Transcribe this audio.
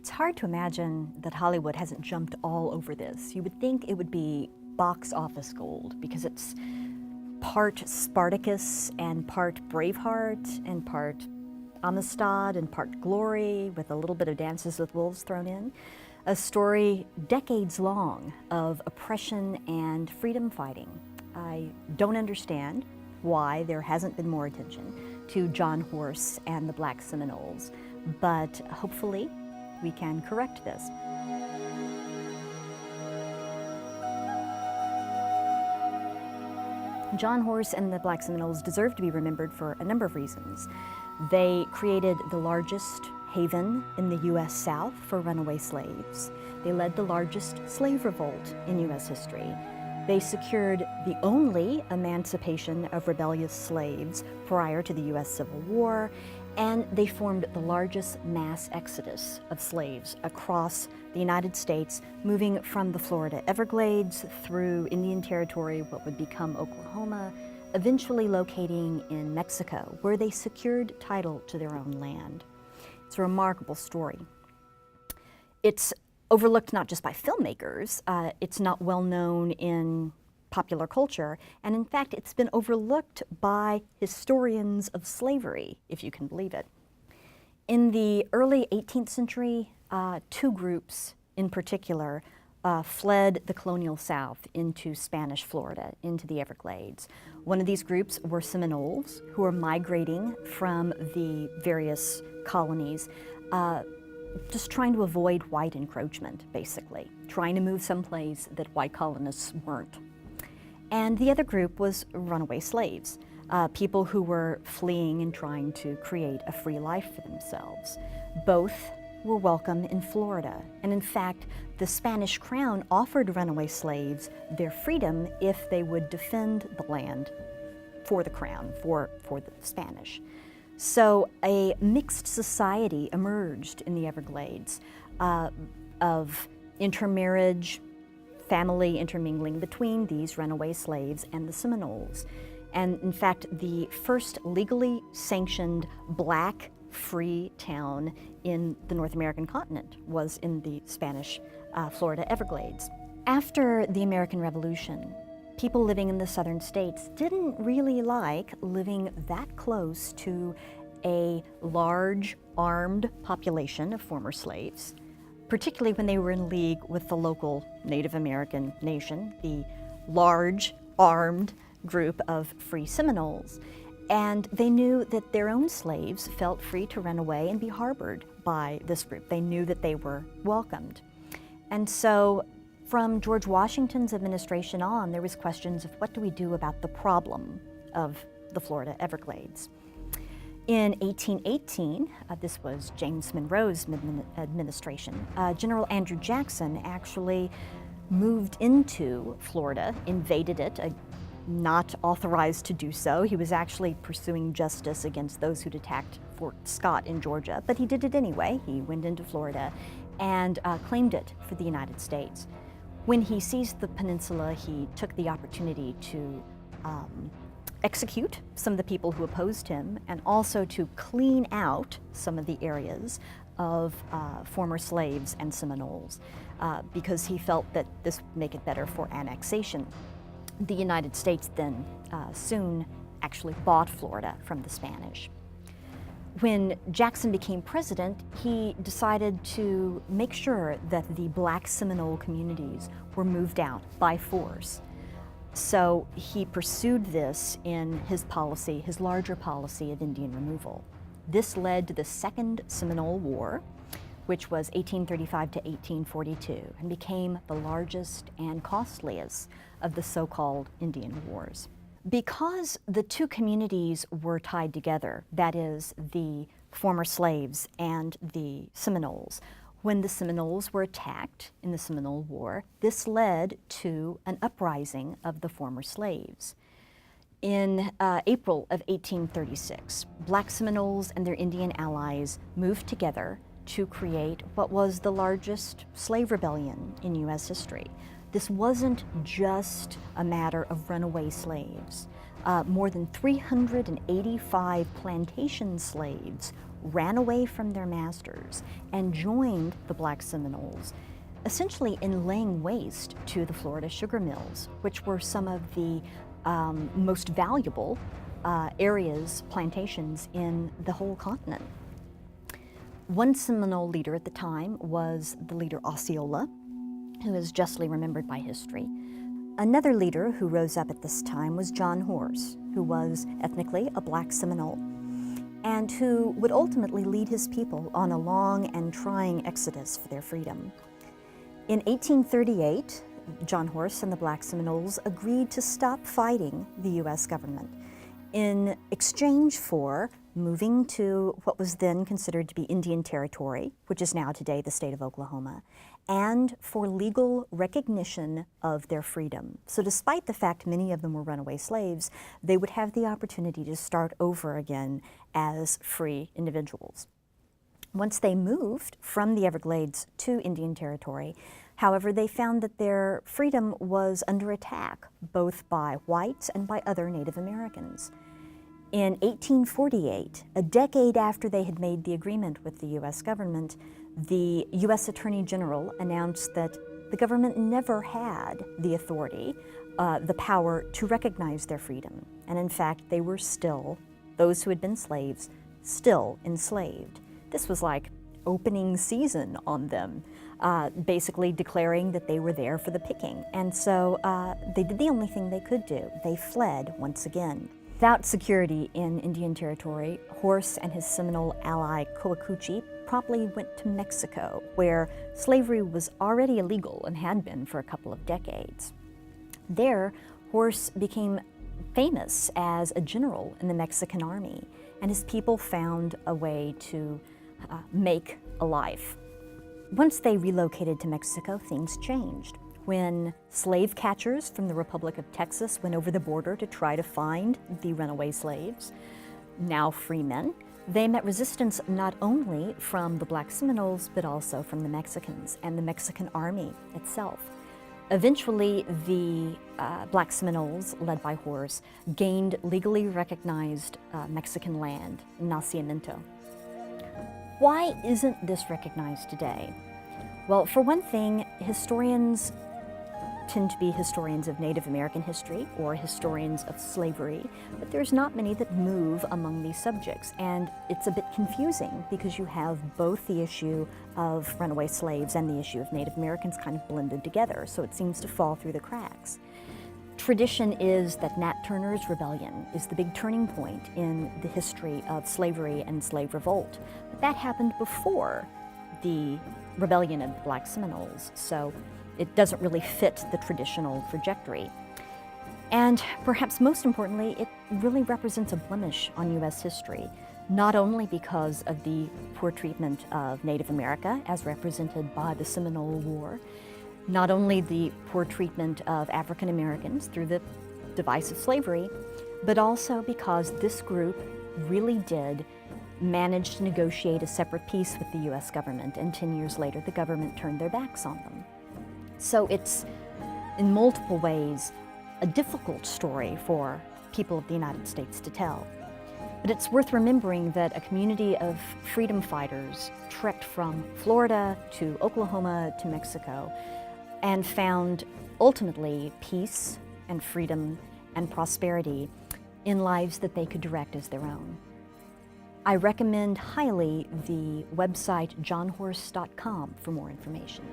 It's hard to imagine that Hollywood hasn't jumped all over this. You would think it would be box office gold because it's part Spartacus and part Braveheart and part Amistad and part Glory with a little bit of Dances with Wolves thrown in. A story decades long of oppression and freedom fighting. I don't understand why there hasn't been more attention to John Horse and the Black Seminoles, but hopefully we can correct this. John Horse and the Black Seminoles deserve to be remembered for a number of reasons. They created the largest haven in the U.S. South for runaway slaves. They led the largest slave revolt in U.S. history. They secured the only emancipation of rebellious slaves prior to the U.S. Civil War, and they formed the largest mass exodus of slaves across the United States, moving from the Florida Everglades through Indian Territory, what would become Oklahoma, eventually locating in Mexico, where they secured title to their own land. It's a remarkable story. It's overlooked not just by filmmakers, it's not well known in popular culture, and in fact it's been overlooked by historians of slavery, if you can believe it. In the early 18th century, two groups in particular fled the colonial South into Spanish Florida, into the Everglades. One of these groups were Seminoles, who were migrating from the various colonies, just trying to avoid white encroachment, basically, trying to move someplace that white colonists weren't. And the other group was runaway slaves, people who were fleeing and trying to create a free life for themselves. Both were welcome in Florida, and in fact, the Spanish crown offered runaway slaves their freedom if they would defend the land for the crown, for the Spanish. So a mixed society emerged in the Everglades of intermarriage, family intermingling between these runaway slaves and the Seminoles. And in fact, the first legally sanctioned black free town in the North American continent was in the Spanish Florida Everglades. After the American Revolution, people living in the southern states didn't really like living that close to a large armed population of former slaves, particularly when they were in league with the local Native American nation, the large armed group of free Seminoles. And they knew that their own slaves felt free to run away and be harbored by this group. They knew that they were welcomed. And so from George Washington's administration on, there was questions of what do we do about the problem of the Florida Everglades. In 1818, this was James Monroe's administration, General Andrew Jackson actually moved into Florida, invaded it, not authorized to do so. He was actually pursuing justice against those who'd attacked Fort Scott in Georgia, but he did it anyway. He went into Florida and claimed it for the United States. When he seized the peninsula, he took the opportunity to execute some of the people who opposed him and also to clean out some of the areas of former slaves and Seminoles because he felt that this would make it better for annexation. The United States then soon actually bought Florida from the Spanish. When Jackson became president, he decided to make sure that the black Seminole communities were moved out by force. So he pursued this in his policy, his larger policy of Indian removal. This led to the Second Seminole War, which was 1835 to 1842, and became the largest and costliest of the so-called Indian Wars. Because the two communities were tied together, that is, the former slaves and the Seminoles, when the Seminoles were attacked in the Seminole War, this led to an uprising of the former slaves. In April of 1836, Black Seminoles and their Indian allies moved together to create what was the largest slave rebellion in U.S. history. This wasn't just a matter of runaway slaves. More than 385 plantation slaves ran away from their masters and joined the Black Seminoles, essentially in laying waste to the Florida sugar mills, which were some of the most valuable areas, plantations in the whole continent. One Seminole leader at the time was the leader Osceola, who is justly remembered by history. Another leader who rose up at this time was John Horse, who was ethnically a Black Seminole, and who would ultimately lead his people on a long and trying exodus for their freedom. In 1838, John Horse and the Black Seminoles agreed to stop fighting the U.S. government in exchange for moving to what was then considered to be Indian Territory, which is now today the state of Oklahoma, and for legal recognition of their freedom. So despite the fact many of them were runaway slaves, they would have the opportunity to start over again as free individuals. Once they moved from the Everglades to Indian Territory, however, they found that their freedom was under attack, both by whites and by other Native Americans. In 1848, a decade after they had made the agreement with the U.S. government, the U.S. Attorney General announced that the government never had the authority, the power to recognize their freedom. And in fact, they were still, those who had been slaves, still enslaved. This was like opening season on them, basically declaring that they were there for the picking. And so they did the only thing they could do. They fled once again. Without security in Indian Territory, Horse and his Seminole ally Coacuchi promptly went to Mexico, where slavery was already illegal and had been for a couple of decades. There, Horse became famous as a general in the Mexican army, and his people found a way to make a life. Once they relocated to Mexico, things changed. When slave catchers from the Republic of Texas went over the border to try to find the runaway slaves, now free men, they met resistance not only from the Black Seminoles, but also from the Mexicans and the Mexican army itself. Eventually, the Black Seminoles, led by Horse, gained legally recognized Mexican land, nacimiento. Why isn't this recognized today? Well, for one thing, historians tend to be historians of Native American history or historians of slavery, but there's not many that move among these subjects, and it's a bit confusing because you have both the issue of runaway slaves and the issue of Native Americans kind of blended together, so it seems to fall through the cracks. Tradition is that Nat Turner's rebellion is the big turning point in the history of slavery and slave revolt, but that happened before the rebellion of the Black Seminoles, so it doesn't really fit the traditional trajectory. And perhaps most importantly, it really represents a blemish on U.S. history, not only because of the poor treatment of Native America as represented by the Seminole War, not only the poor treatment of African Americans through the device of slavery, but also because this group really did manage to negotiate a separate peace with the U.S. government, and 10 years later the government turned their backs on them. So it's, in multiple ways, a difficult story for people of the United States to tell. But it's worth remembering that a community of freedom fighters trekked from Florida to Oklahoma to Mexico and found ultimately peace and freedom and prosperity in lives that they could direct as their own. I recommend highly the website johnhorse.com for more information.